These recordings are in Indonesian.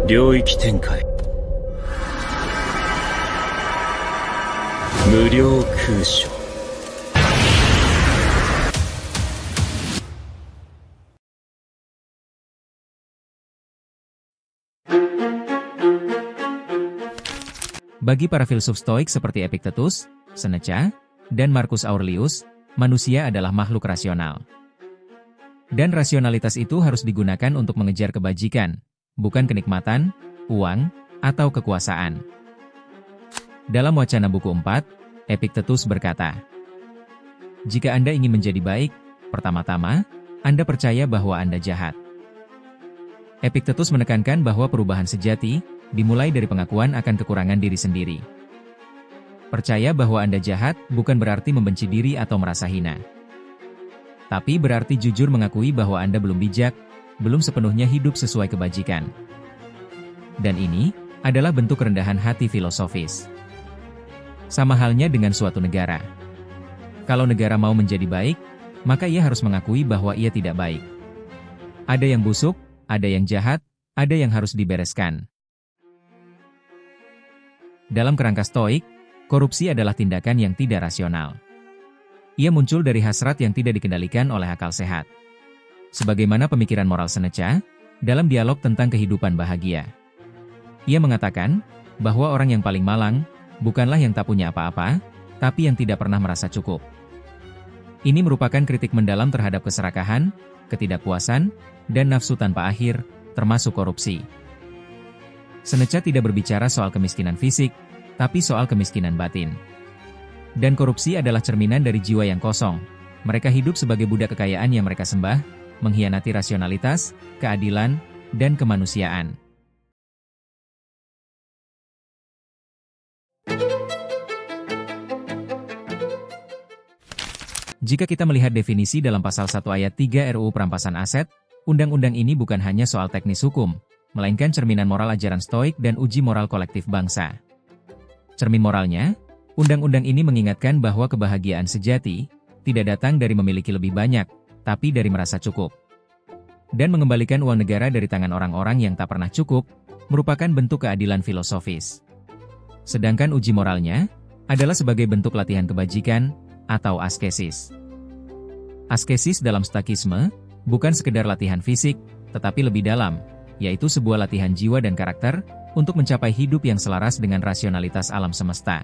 領域展開。無料空所。Bagi para filsuf Stoik seperti Epictetus, Seneca, dan Marcus Aurelius, manusia adalah makhluk rasional. Dan rasionalitas itu harus digunakan untuk mengejar kebajikan, bukan kenikmatan, uang, atau kekuasaan. Dalam Wacana buku 4, Epictetus berkata, "Jika Anda ingin menjadi baik, pertama-tama, Anda percaya bahwa Anda jahat." Epictetus menekankan bahwa perubahan sejati dimulai dari pengakuan akan kekurangan diri sendiri. Percaya bahwa Anda jahat bukan berarti membenci diri atau merasa hina. Tapi berarti jujur mengakui bahwa Anda belum bijak, belum sepenuhnya hidup sesuai kebajikan. Dan ini adalah bentuk kerendahan hati filosofis. Sama halnya dengan suatu negara. Kalau negara mau menjadi baik, maka ia harus mengakui bahwa ia tidak baik. Ada yang busuk, ada yang jahat, ada yang harus dibereskan. Dalam kerangka Stoik, korupsi adalah tindakan yang tidak rasional. Ia muncul dari hasrat yang tidak dikendalikan oleh akal sehat. Sebagaimana pemikiran moral Seneca, dalam dialog tentang kehidupan bahagia. Ia mengatakan, bahwa orang yang paling malang, bukanlah yang tak punya apa-apa, tapi yang tidak pernah merasa cukup. Ini merupakan kritik mendalam terhadap keserakahan, ketidakpuasan, dan nafsu tanpa akhir, termasuk korupsi. Seneca tidak berbicara soal kemiskinan fisik, tapi soal kemiskinan batin. Dan korupsi adalah cerminan dari jiwa yang kosong. Mereka hidup sebagai budak kekayaan yang mereka sembah, mengkhianati rasionalitas, keadilan, dan kemanusiaan. Jika kita melihat definisi dalam pasal 1 ayat 3 RUU Perampasan Aset, undang-undang ini bukan hanya soal teknis hukum, melainkan cerminan moral ajaran Stoik dan uji moral kolektif bangsa. Cermin moralnya, undang-undang ini mengingatkan bahwa kebahagiaan sejati tidak datang dari memiliki lebih banyak, tapi dari merasa cukup. Dan mengembalikan uang negara dari tangan orang-orang yang tak pernah cukup, merupakan bentuk keadilan filosofis. Sedangkan uji moralnya adalah sebagai bentuk latihan kebajikan atau askesis. Askesis dalam Stoikisme bukan sekedar latihan fisik, tetapi lebih dalam, yaitu sebuah latihan jiwa dan karakter untuk mencapai hidup yang selaras dengan rasionalitas alam semesta.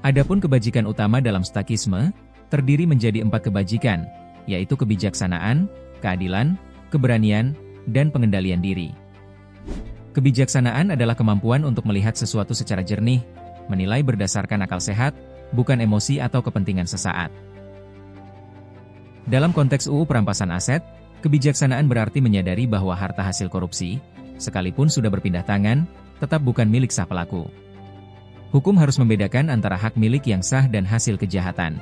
Adapun kebajikan utama dalam Stoikisme terdiri menjadi 4 kebajikan, yaitu kebijaksanaan, keadilan, keberanian, dan pengendalian diri. Kebijaksanaan adalah kemampuan untuk melihat sesuatu secara jernih, menilai berdasarkan akal sehat, bukan emosi atau kepentingan sesaat. Dalam konteks UU Perampasan Aset, kebijaksanaan berarti menyadari bahwa harta hasil korupsi, sekalipun sudah berpindah tangan, tetap bukan milik sah pelaku. Hukum harus membedakan antara hak milik yang sah dan hasil kejahatan.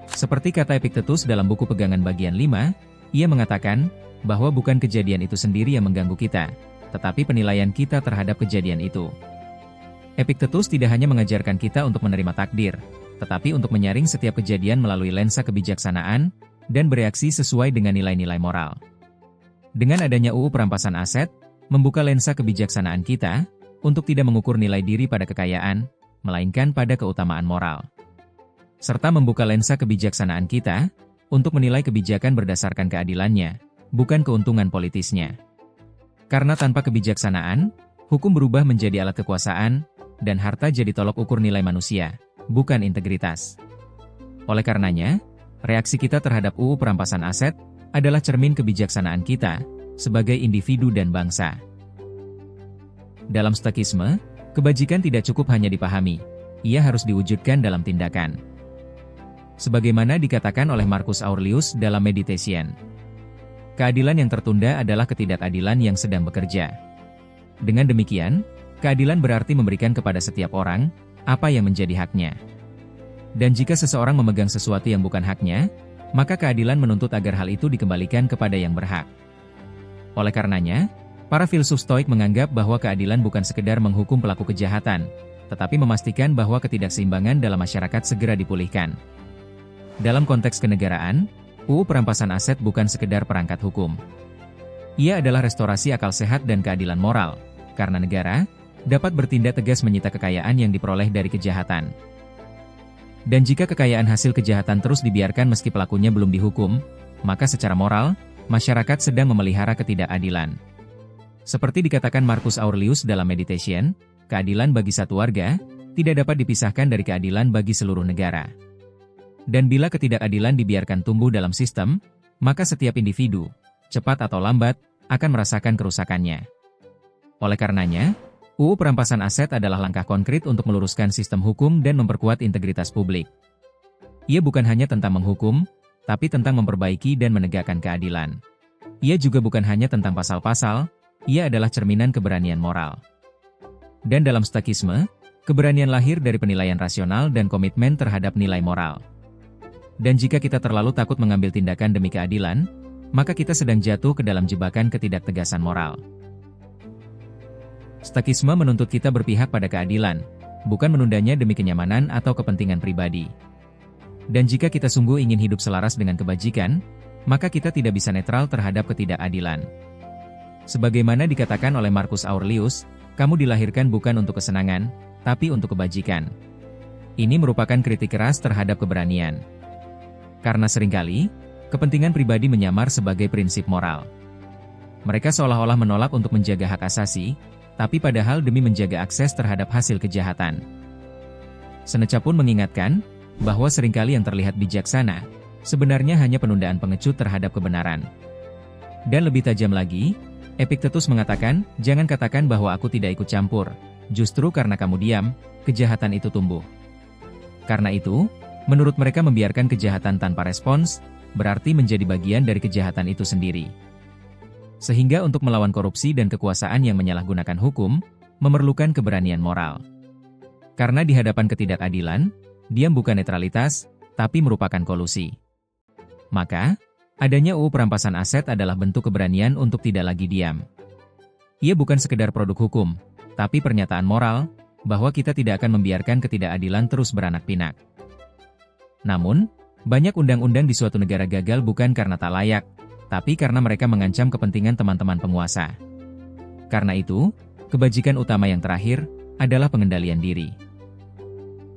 Seperti kata Epictetus dalam buku Pegangan bagian 5, ia mengatakan bahwa bukan kejadian itu sendiri yang mengganggu kita, tetapi penilaian kita terhadap kejadian itu. Epictetus tidak hanya mengajarkan kita untuk menerima takdir, tetapi untuk menyaring setiap kejadian melalui lensa kebijaksanaan, dan bereaksi sesuai dengan nilai-nilai moral. Dengan adanya UU Perampasan Aset, membuka lensa kebijaksanaan kita, untuk tidak mengukur nilai diri pada kekayaan, melainkan pada keutamaan moral. Serta membuka lensa kebijaksanaan kita, untuk menilai kebijakan berdasarkan keadilannya, bukan keuntungan politisnya. Karena tanpa kebijaksanaan, hukum berubah menjadi alat kekuasaan, dan harta jadi tolok ukur nilai manusia, bukan integritas. Oleh karenanya, reaksi kita terhadap UU Perampasan Aset adalah cermin kebijaksanaan kita sebagai individu dan bangsa. Dalam Stoikisme, kebajikan tidak cukup hanya dipahami, ia harus diwujudkan dalam tindakan. Sebagaimana dikatakan oleh Marcus Aurelius dalam Meditation. Keadilan yang tertunda adalah ketidakadilan yang sedang bekerja. Dengan demikian, keadilan berarti memberikan kepada setiap orang apa yang menjadi haknya. Dan jika seseorang memegang sesuatu yang bukan haknya, maka keadilan menuntut agar hal itu dikembalikan kepada yang berhak. Oleh karenanya, para filsuf Stoik menganggap bahwa keadilan bukan sekedar menghukum pelaku kejahatan, tetapi memastikan bahwa ketidakseimbangan dalam masyarakat segera dipulihkan. Dalam konteks kenegaraan, UU Perampasan Aset bukan sekedar perangkat hukum. Ia adalah restorasi akal sehat dan keadilan moral, karena negara dapat bertindak tegas menyita kekayaan yang diperoleh dari kejahatan. Dan jika kekayaan hasil kejahatan terus dibiarkan meski pelakunya belum dihukum, maka secara moral, masyarakat sedang memelihara ketidakadilan. Seperti dikatakan Marcus Aurelius dalam Meditation, keadilan bagi satu warga tidak dapat dipisahkan dari keadilan bagi seluruh negara. Dan bila ketidakadilan dibiarkan tumbuh dalam sistem, maka setiap individu, cepat atau lambat, akan merasakan kerusakannya. Oleh karenanya, UU Perampasan Aset adalah langkah konkret untuk meluruskan sistem hukum dan memperkuat integritas publik. Ia bukan hanya tentang menghukum, tapi tentang memperbaiki dan menegakkan keadilan. Ia juga bukan hanya tentang pasal-pasal, ia adalah cerminan keberanian moral. Dan dalam stoikisme, keberanian lahir dari penilaian rasional dan komitmen terhadap nilai moral. Dan jika kita terlalu takut mengambil tindakan demi keadilan, maka kita sedang jatuh ke dalam jebakan ketidaktegasan moral. Stoikisme menuntut kita berpihak pada keadilan, bukan menundanya demi kenyamanan atau kepentingan pribadi. Dan jika kita sungguh ingin hidup selaras dengan kebajikan, maka kita tidak bisa netral terhadap ketidakadilan. Sebagaimana dikatakan oleh Marcus Aurelius, kamu dilahirkan bukan untuk kesenangan, tapi untuk kebajikan. Ini merupakan kritik keras terhadap keberanian. Karena seringkali, kepentingan pribadi menyamar sebagai prinsip moral. Mereka seolah-olah menolak untuk menjaga hak asasi, tapi padahal demi menjaga akses terhadap hasil kejahatan. Seneca pun mengingatkan, bahwa seringkali yang terlihat bijaksana, sebenarnya hanya penundaan pengecut terhadap kebenaran. Dan lebih tajam lagi, Epictetus mengatakan, jangan katakan bahwa aku tidak ikut campur, justru karena kamu diam, kejahatan itu tumbuh. Karena itu, menurut mereka membiarkan kejahatan tanpa respons, berarti menjadi bagian dari kejahatan itu sendiri. Sehingga untuk melawan korupsi dan kekuasaan yang menyalahgunakan hukum, memerlukan keberanian moral. Karena di hadapan ketidakadilan, diam bukan netralitas, tapi merupakan kolusi. Maka, adanya UU Perampasan Aset adalah bentuk keberanian untuk tidak lagi diam. Ia bukan sekedar produk hukum, tapi pernyataan moral, bahwa kita tidak akan membiarkan ketidakadilan terus beranak pinak. Namun, banyak undang-undang di suatu negara gagal bukan karena tak layak, tapi karena mereka mengancam kepentingan teman-teman penguasa. Karena itu, kebajikan utama yang terakhir adalah pengendalian diri.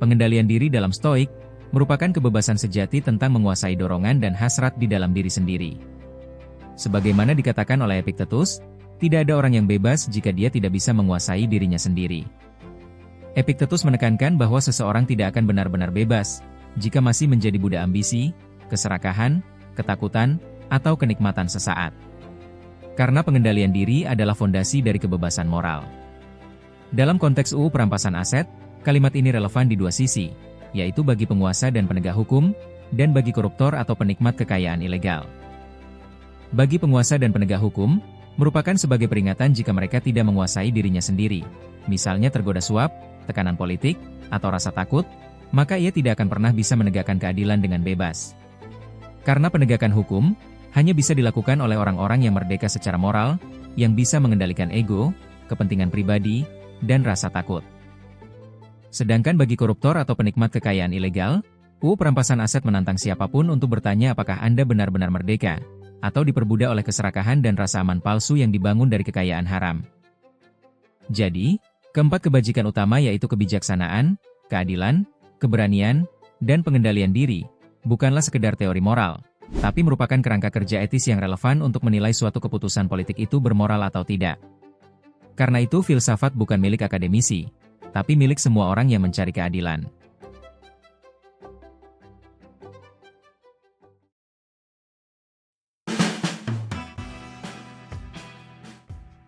Pengendalian diri dalam Stoik merupakan kebebasan sejati tentang menguasai dorongan dan hasrat di dalam diri sendiri. Sebagaimana dikatakan oleh Epictetus, tidak ada orang yang bebas jika dia tidak bisa menguasai dirinya sendiri. Epictetus menekankan bahwa seseorang tidak akan benar-benar bebas jika masih menjadi budak ambisi, keserakahan, ketakutan, atau kenikmatan sesaat. Karena pengendalian diri adalah fondasi dari kebebasan moral. Dalam konteks UU Perampasan Aset, kalimat ini relevan di dua sisi, yaitu bagi penguasa dan penegak hukum, dan bagi koruptor atau penikmat kekayaan ilegal. Bagi penguasa dan penegak hukum, merupakan sebagai peringatan jika mereka tidak menguasai dirinya sendiri, misalnya tergoda suap, tekanan politik, atau rasa takut, maka ia tidak akan pernah bisa menegakkan keadilan dengan bebas. Karena penegakan hukum hanya bisa dilakukan oleh orang-orang yang merdeka secara moral, yang bisa mengendalikan ego, kepentingan pribadi, dan rasa takut. Sedangkan bagi koruptor atau penikmat kekayaan ilegal, UU Perampasan Aset menantang siapapun untuk bertanya apakah Anda benar-benar merdeka, atau diperbudak oleh keserakahan dan rasa aman palsu yang dibangun dari kekayaan haram. Jadi, keempat kebajikan utama yaitu kebijaksanaan, keadilan, keberanian, dan pengendalian diri, bukanlah sekedar teori moral, tapi merupakan kerangka kerja etis yang relevan untuk menilai suatu keputusan politik itu bermoral atau tidak. Karena itu filsafat bukan milik akademisi, tapi milik semua orang yang mencari keadilan.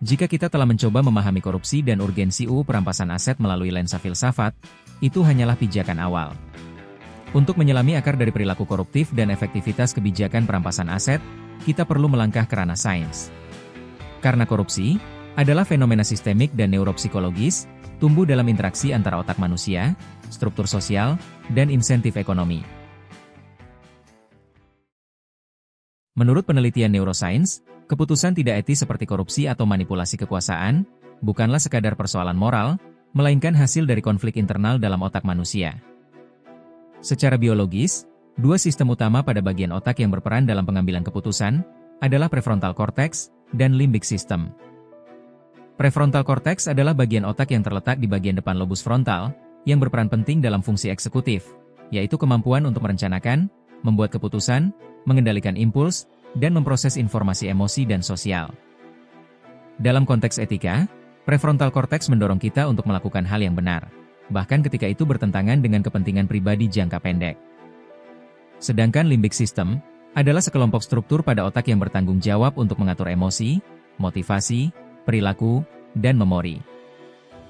Jika kita telah mencoba memahami korupsi dan urgensi UU Perampasan Aset melalui lensa filsafat, itu hanyalah pijakan awal. Untuk menyelami akar dari perilaku koruptif dan efektivitas kebijakan perampasan aset, kita perlu melangkah ke ranah sains. Karena korupsi adalah fenomena sistemik dan neuropsikologis, tumbuh dalam interaksi antara otak manusia, struktur sosial, dan insentif ekonomi. Menurut penelitian neuroscience, keputusan tidak etis seperti korupsi atau manipulasi kekuasaan, bukanlah sekadar persoalan moral, melainkan hasil dari konflik internal dalam otak manusia. Secara biologis, dua sistem utama pada bagian otak yang berperan dalam pengambilan keputusan adalah prefrontal cortex, dan limbic system. Prefrontal cortex adalah bagian otak yang terletak di bagian depan lobus frontal, yang berperan penting dalam fungsi eksekutif, yaitu kemampuan untuk merencanakan, membuat keputusan, mengendalikan impuls, dan memproses informasi emosi dan sosial. Dalam konteks etika, prefrontal cortex mendorong kita untuk melakukan hal yang benar, bahkan ketika itu bertentangan dengan kepentingan pribadi jangka pendek. Sedangkan limbic system adalah sekelompok struktur pada otak yang bertanggung jawab untuk mengatur emosi, motivasi, perilaku, dan memori.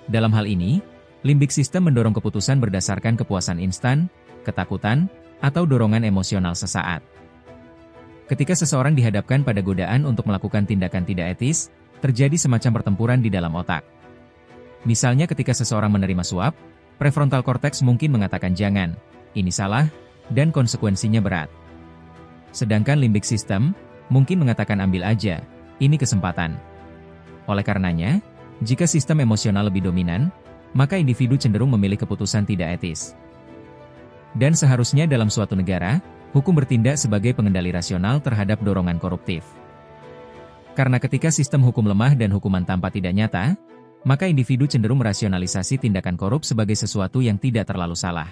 Dalam hal ini, limbic system mendorong keputusan berdasarkan kepuasan instan, ketakutan, atau dorongan emosional sesaat. Ketika seseorang dihadapkan pada godaan untuk melakukan tindakan tidak etis, terjadi semacam pertempuran di dalam otak. Misalnya ketika seseorang menerima suap, prefrontal cortex mungkin mengatakan jangan, ini salah, dan konsekuensinya berat. Sedangkan limbic system mungkin mengatakan ambil aja, ini kesempatan. Oleh karenanya, jika sistem emosional lebih dominan, maka individu cenderung memilih keputusan tidak etis. Dan seharusnya dalam suatu negara, hukum bertindak sebagai pengendali rasional terhadap dorongan koruptif. Karena ketika sistem hukum lemah dan hukuman tampak tidak nyata, maka individu cenderung merasionalisasi tindakan korup sebagai sesuatu yang tidak terlalu salah.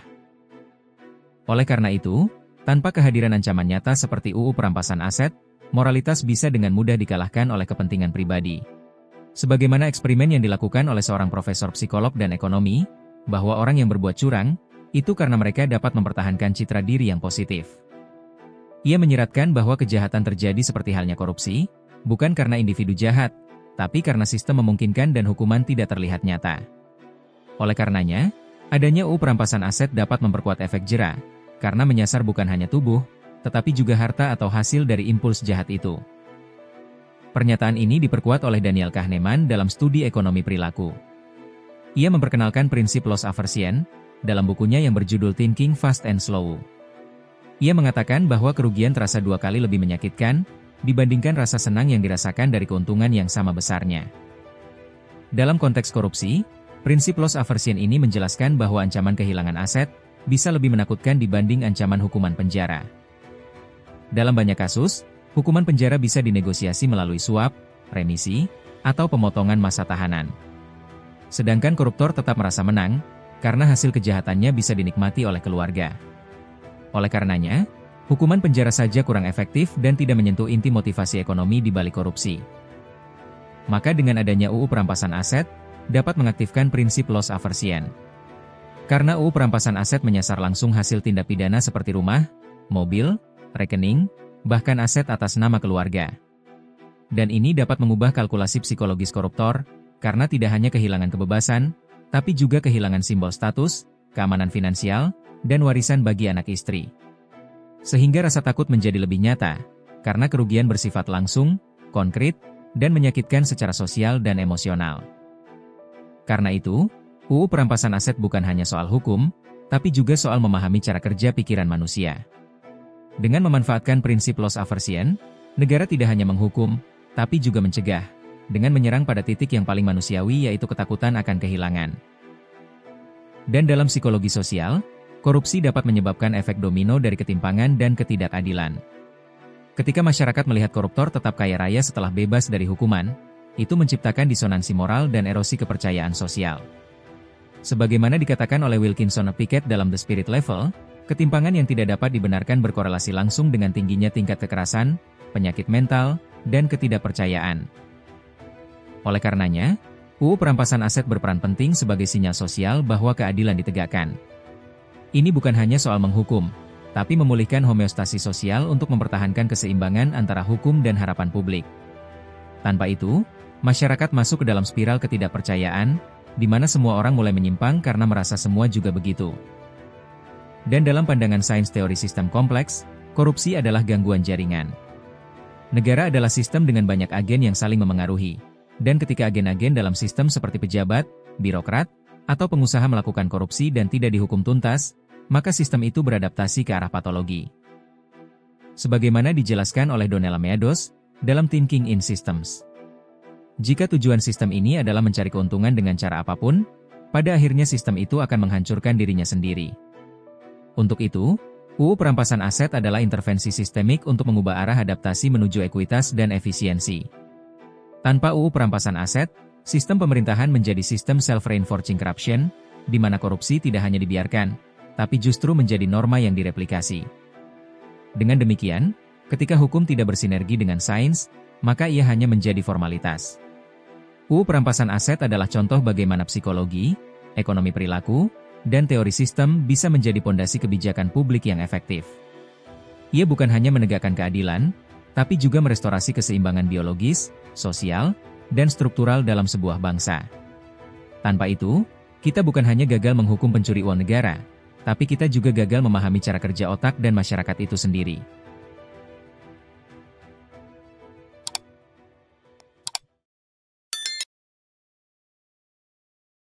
Oleh karena itu, tanpa kehadiran ancaman nyata seperti UU perampasan aset, moralitas bisa dengan mudah dikalahkan oleh kepentingan pribadi. Sebagaimana eksperimen yang dilakukan oleh seorang profesor psikolog dan ekonomi, bahwa orang yang berbuat curang, itu karena mereka dapat mempertahankan citra diri yang positif. Ia menyiratkan bahwa kejahatan terjadi seperti halnya korupsi, bukan karena individu jahat, tapi karena sistem memungkinkan dan hukuman tidak terlihat nyata. Oleh karenanya, adanya UU perampasan aset dapat memperkuat efek jera, karena menyasar bukan hanya tubuh, tetapi juga harta atau hasil dari impuls jahat itu. Pernyataan ini diperkuat oleh Daniel Kahneman dalam studi ekonomi perilaku. Ia memperkenalkan prinsip loss aversion dalam bukunya yang berjudul Thinking Fast and Slow. Ia mengatakan bahwa kerugian terasa 2 kali lebih menyakitkan dibandingkan rasa senang yang dirasakan dari keuntungan yang sama besarnya. Dalam konteks korupsi, prinsip loss aversion ini menjelaskan bahwa ancaman kehilangan aset bisa lebih menakutkan dibanding ancaman hukuman penjara. Dalam banyak kasus, hukuman penjara bisa dinegosiasi melalui suap, remisi, atau pemotongan masa tahanan. Sedangkan koruptor tetap merasa menang, karena hasil kejahatannya bisa dinikmati oleh keluarga. Oleh karenanya, hukuman penjara saja kurang efektif dan tidak menyentuh inti motivasi ekonomi di balik korupsi. Maka dengan adanya UU perampasan aset, dapat mengaktifkan prinsip loss aversion. Karena UU perampasan aset menyasar langsung hasil tindak pidana seperti rumah, mobil, rekening, bahkan aset atas nama keluarga. Dan ini dapat mengubah kalkulasi psikologis koruptor, karena tidak hanya kehilangan kebebasan, tapi juga kehilangan simbol status, keamanan finansial, dan warisan bagi anak istri. Sehingga rasa takut menjadi lebih nyata, karena kerugian bersifat langsung, konkret, dan menyakitkan secara sosial dan emosional. Karena itu, UU perampasan aset bukan hanya soal hukum, tapi juga soal memahami cara kerja pikiran manusia. Dengan memanfaatkan prinsip loss aversion, negara tidak hanya menghukum, tapi juga mencegah, dengan menyerang pada titik yang paling manusiawi yaitu ketakutan akan kehilangan. Dan dalam psikologi sosial, korupsi dapat menyebabkan efek domino dari ketimpangan dan ketidakadilan. Ketika masyarakat melihat koruptor tetap kaya raya setelah bebas dari hukuman, itu menciptakan disonansi moral dan erosi kepercayaan sosial. Sebagaimana dikatakan oleh Wilkinson Pickett dalam The Spirit Level, ketimpangan yang tidak dapat dibenarkan berkorelasi langsung dengan tingginya tingkat kekerasan, penyakit mental, dan ketidakpercayaan. Oleh karenanya, UU perampasan aset berperan penting sebagai sinyal sosial bahwa keadilan ditegakkan. Ini bukan hanya soal menghukum, tapi memulihkan homeostasi sosial untuk mempertahankan keseimbangan antara hukum dan harapan publik. Tanpa itu, masyarakat masuk ke dalam spiral ketidakpercayaan, di mana semua orang mulai menyimpang karena merasa semua juga begitu. Dan dalam pandangan sains teori sistem kompleks, korupsi adalah gangguan jaringan. Negara adalah sistem dengan banyak agen yang saling memengaruhi, dan ketika agen-agen dalam sistem seperti pejabat, birokrat, atau pengusaha melakukan korupsi dan tidak dihukum tuntas, maka sistem itu beradaptasi ke arah patologi. Sebagaimana dijelaskan oleh Donella Meadows dalam Thinking in Systems. Jika tujuan sistem ini adalah mencari keuntungan dengan cara apapun, pada akhirnya sistem itu akan menghancurkan dirinya sendiri. Untuk itu, UU perampasan aset adalah intervensi sistemik untuk mengubah arah adaptasi menuju ekuitas dan efisiensi. Tanpa UU perampasan aset, sistem pemerintahan menjadi sistem self-reinforcing corruption, di mana korupsi tidak hanya dibiarkan, tapi justru menjadi norma yang direplikasi. Dengan demikian, ketika hukum tidak bersinergi dengan sains, maka ia hanya menjadi formalitas. UU perampasan aset adalah contoh bagaimana psikologi, ekonomi perilaku, dan teori sistem bisa menjadi pondasi kebijakan publik yang efektif. Ia bukan hanya menegakkan keadilan, tapi juga merestorasi keseimbangan biologis, sosial, dan struktural dalam sebuah bangsa. Tanpa itu, kita bukan hanya gagal menghukum pencuri uang negara, tapi kita juga gagal memahami cara kerja otak dan masyarakat itu sendiri.